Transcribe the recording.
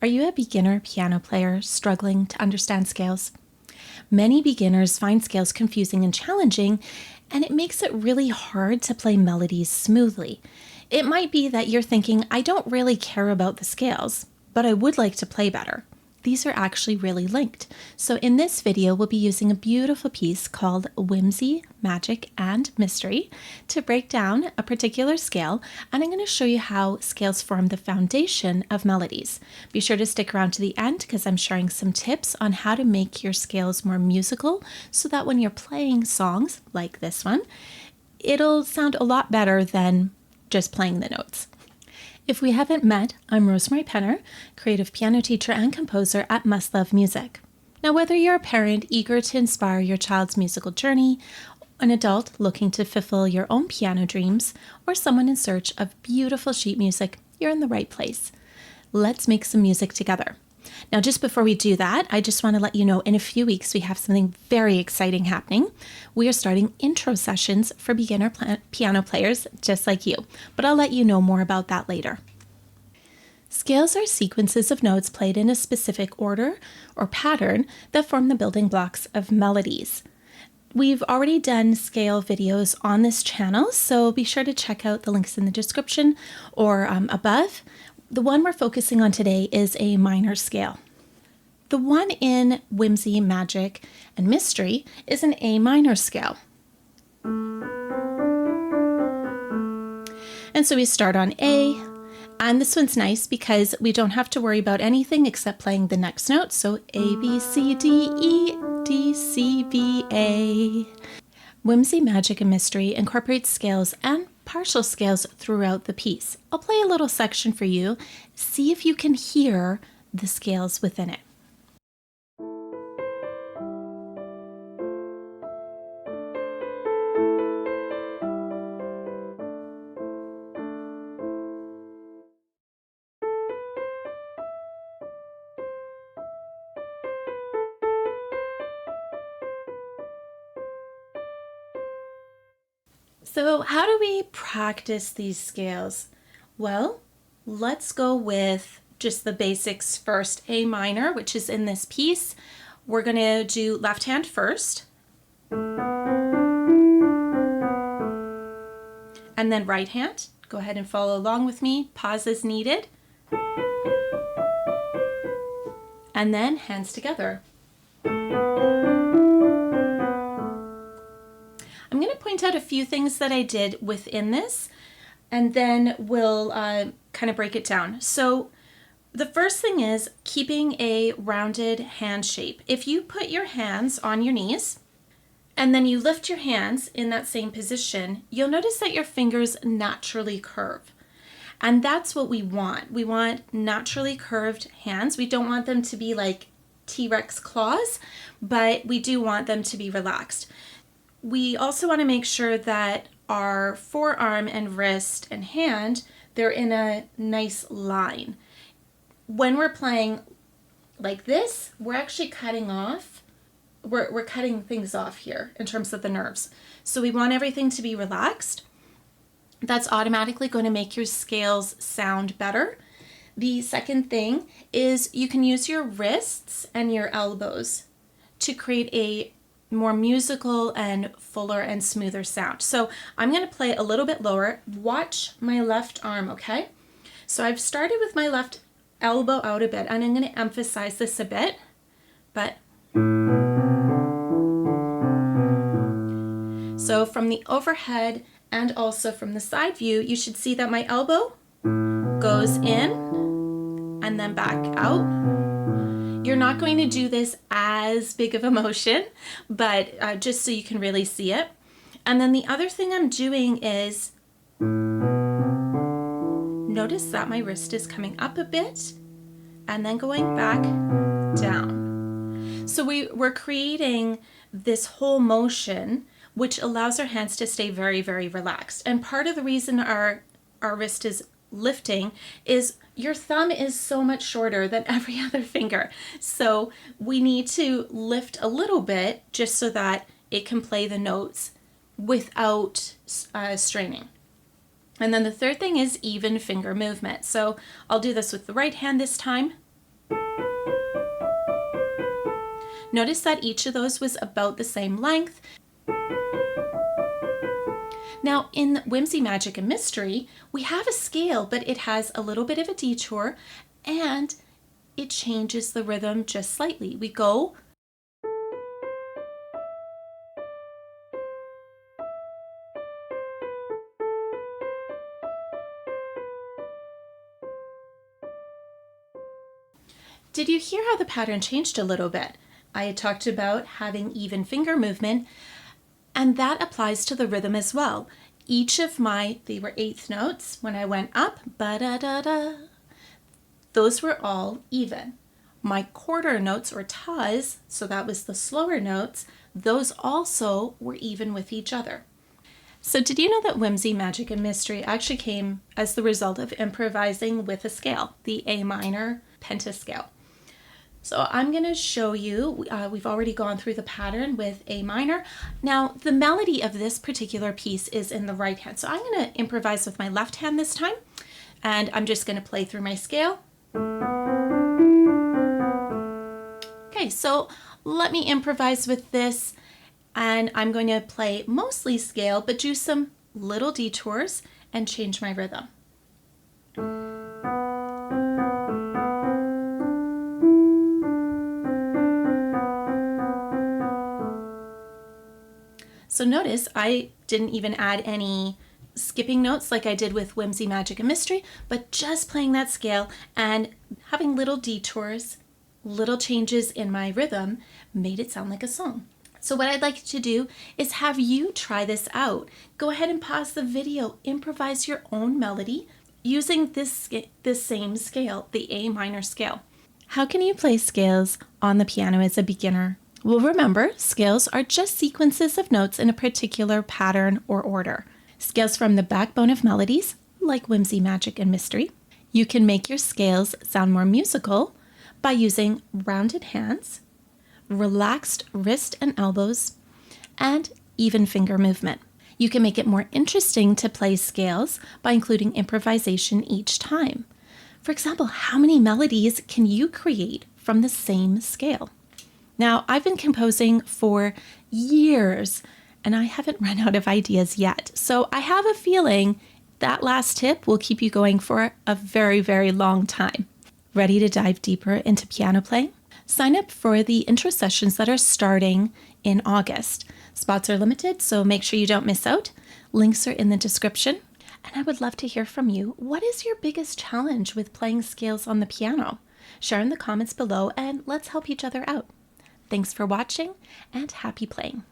Are you a beginner piano player struggling to understand scales? Many beginners find scales confusing and challenging, and it makes it really hard to play melodies smoothly. It might be that you're thinking, I don't really care about the scales, but I would like to play better. These are actually really linked. So in this video, we'll be using a beautiful piece called Whimsy, Magic, and Mystery to break down a particular scale, and I'm going to show you how scales form the foundation of melodies. Be sure to stick around to the end because I'm sharing some tips on how to make your scales more musical so that when you're playing songs like this one, it'll sound a lot better than just playing the notes. If we haven't met, I'm Rosemarie Penner, creative piano teacher and composer at Must Love Music. Now, whether you're a parent eager to inspire your child's musical journey, an adult looking to fulfill your own piano dreams, or someone in search of beautiful sheet music, you're in the right place. Let's make some music together. Now, just before we do that, I just want to let you know in a few weeks we have something very exciting happening. We are starting intro sessions for beginner piano players just like you, but I'll let you know more about that later. Scales are sequences of notes played in a specific order or pattern that form the building blocks of melodies. We've already done scale videos on this channel, so be sure to check out the links in the description or above. The one we're focusing on today is a minor scale. The one in Whimsy, Magic, and Mystery is an A minor scale. And so we start on A, and this one's nice because we don't have to worry about anything except playing the next note. So A, B, C, D, E, D, C, B, A. Whimsy, Magic, and Mystery incorporates scales and partial scales throughout the piece. I'll play a little section for you. See if you can hear the scales within it. So how do we practice these scales? Well, let's go with just the basics first. A minor, which is in this piece. We're going to do left hand first. And then right hand. Go ahead and follow along with me. Pause as needed. And then hands together. I'm going to point out a few things that I did within this, and then we'll kind of break it down. So the first thing is keeping a rounded hand shape. If you put your hands on your knees and then you lift your hands in that same position, you'll notice that your fingers naturally curve. And that's what we want. We want naturally curved hands. We don't want them to be like T-Rex claws, but we do want them to be relaxed. We also want to make sure that our forearm and wrist and hand, they're in a nice line. When we're playing like this, we're actually cutting off, we're cutting things off here in terms of the nerves. So we want everything to be relaxed. That's automatically going to make your scales sound better. The second thing is you can use your wrists and your elbows to create a more musical and fuller and smoother sound. So I'm going to play a little bit lower. Watch my left arm, okay? So I've started with my left elbow out a bit, and I'm going to emphasize this a bit, but so from the overhead and also from the side view, you should see that my elbow goes in and then back out. You're not going to do this as big of a motion, but just so you can really see it. And then the other thing I'm doing is notice that my wrist is coming up a bit and then going back down. So we're creating this whole motion, which allows our hands to stay very, very relaxed. And part of the reason our wrist is lifting is your thumb is so much shorter than every other finger. So we need to lift a little bit just so that it can play the notes without straining. And then the third thing is even finger movement. So I'll do this with the right hand this time. Notice that each of those was about the same length. Now in Whimsy, Magic, and Mystery, we have a scale, but it has a little bit of a detour and it changes the rhythm just slightly. We go Did you hear how the pattern changed a little bit? I had talked about having even finger movement, and that applies to the rhythm as well. Each of they were eighth notes. When I went up, ba-da-da-da, those were all even. My quarter notes or tas, so that was the slower notes, those also were even with each other. So did you know that Whimsy, Magic, and Mystery actually came as the result of improvising with a scale, the A minor pentascale? So I'm going to show you, we've already gone through the pattern with A minor. Now the melody of this particular piece is in the right hand. So I'm going to improvise with my left hand this time, and I'm just going to play through my scale. Okay, so let me improvise with this, and I'm going to play mostly scale, but do some little detours and change my rhythm. So notice I didn't even add any skipping notes like I did with Whimsy, Magic, and Mystery, but just playing that scale and having little detours, little changes in my rhythm made it sound like a song. So what I'd like to do is have you try this out. Go ahead and pause the video, improvise your own melody using this same scale, the A minor scale. How can you play scales on the piano as a beginner? Well, remember, scales are just sequences of notes in a particular pattern or order. Scales form the backbone of melodies, like Whimsy, Magic, and Mystery. You can make your scales sound more musical by using rounded hands, relaxed wrist and elbows, and even finger movement. You can make it more interesting to play scales by including improvisation each time. For example, how many melodies can you create from the same scale? Now, I've been composing for years and I haven't run out of ideas yet. So I have a feeling that last tip will keep you going for a very, very long time. Ready to dive deeper into piano playing? Sign up for the intro sessions that are starting in August. Spots are limited, so make sure you don't miss out. Links are in the description. And I would love to hear from you. What is your biggest challenge with playing scales on the piano? Share in the comments below and let's help each other out. Thanks for watching and happy playing.